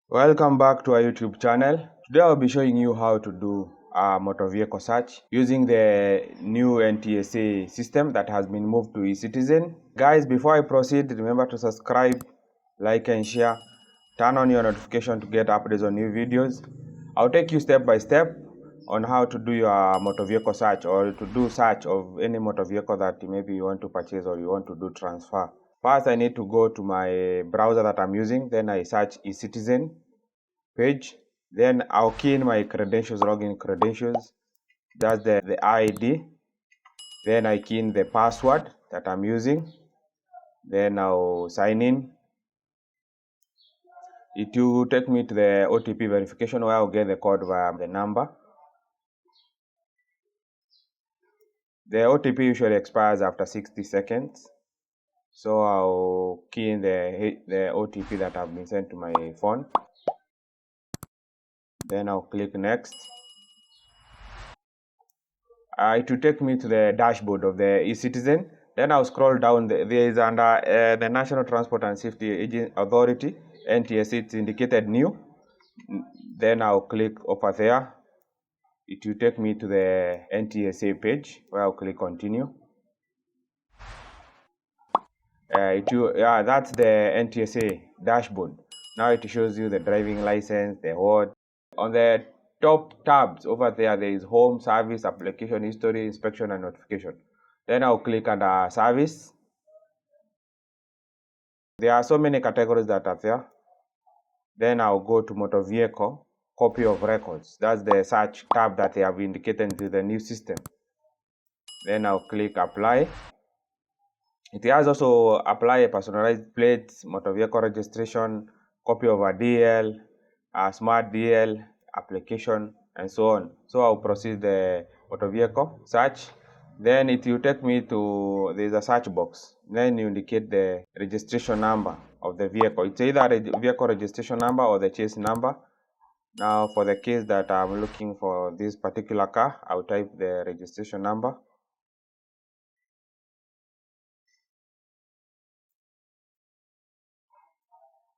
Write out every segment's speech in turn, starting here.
Welcome back to our YouTube channel. Today I'll be showing you how to do a motor vehicle search using the new NTSA system that has been moved to ecitizen. Guys, before I proceed, remember to subscribe, like and share. Turn on your notification to get updates on new videos. I'll take you step by step on how to do your motor vehicle search or to do search of any motor vehicle that maybe you want to purchase or you want to do transfer. First, I need to go to my browser that I'm using. Then I search ecitizen page. Then I'll key in my credentials, login credentials. That's the ID. Then I key in the password that I'm using. Then I'll sign in. It will take me to the OTP verification where I'll get the code via the number. The OTP usually expires after 60 seconds. So I'll key in the OTP that have been sent to my phone. Then I'll click next. It will take me to the dashboard of the ecitizen. Then I'll scroll down. There is under the National Transport and Safety Authority, NTSA. It's indicated new. Then I'll click over there. It will take me to the NTSA page where I'll click continue. That's the NTSA dashboard. Now it shows you the driving license, the what. On the top tabs over there is home, service, application history, inspection and notification. Then I'll click under service. There are so many categories that are there. Then I'll go to motor vehicle, copy of records. That's the search tab that they have indicated to the new system. Then I'll click apply. It has also apply a personalized plates, motor vehicle registration, copy of a DL, a smart DL, application, and so on. So I'll proceed the motor vehicle search. Then it will take me to, there's a search box. Then you indicate the registration number of the vehicle. It's either a vehicle registration number or the chassis number. Now for the case that I'm looking for this particular car, I'll type the registration number.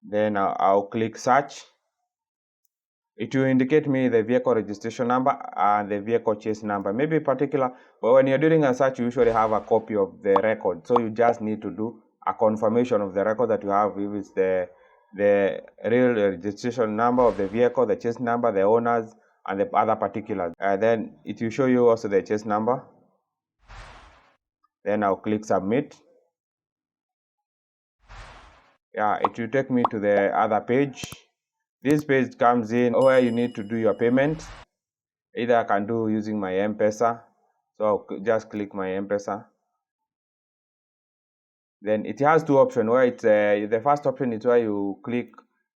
Then I'll click search. It will indicate me the vehicle registration number and the vehicle chassis number. Maybe particular, but when you're doing a search, you usually have a copy of the record. So you just need to do a confirmation of the record that you have, if it's the real registration number of the vehicle, the chassis number, the owners, and the other particulars. Then it will show you also the chassis number. Then I'll click submit. It will take me to the other page. This page comes in where you need to do your payment. Either I can do using my NTSA. So I'll just click my NTSA. Then it has two options where it's the first option is where you click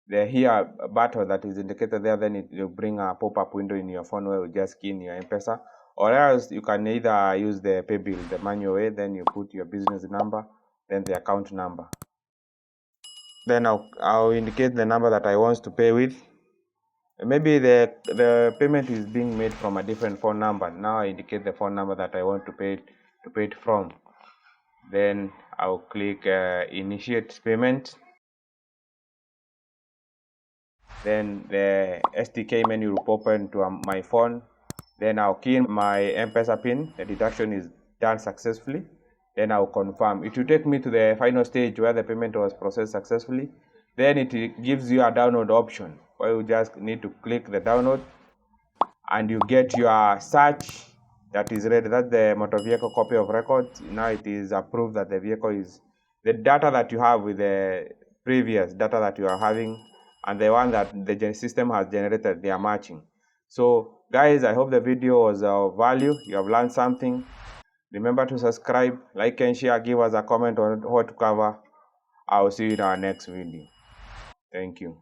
the here button that is indicated there. Then it will bring a pop-up window in your phone where you just key in your NTSA. Or else you can either use the pay bill, the manual way. Then you put your business number, then the account number. Then I'll indicate the number that I want to pay with. Maybe the payment is being made from a different phone number. Now I indicate the phone number that I want to pay it from. Then I'll click initiate payment. Then the STK menu will open to my phone. Then I'll key in my M-Pesa pin. The deduction is done successfully. Then I'll confirm. It will take me to the final stage where the payment was processed successfully. Then it gives you a download option where you just need to click the download and you get your search that is ready. That's the motor vehicle copy of records. Now it is approved that the vehicle is the data that you have with the previous data that you are having and the one that the system has generated, they are matching. So guys, I hope the video was of value. You have learned something. Remember to subscribe, like and share, give us a comment on what to cover. I will see you in our next video. Thank you.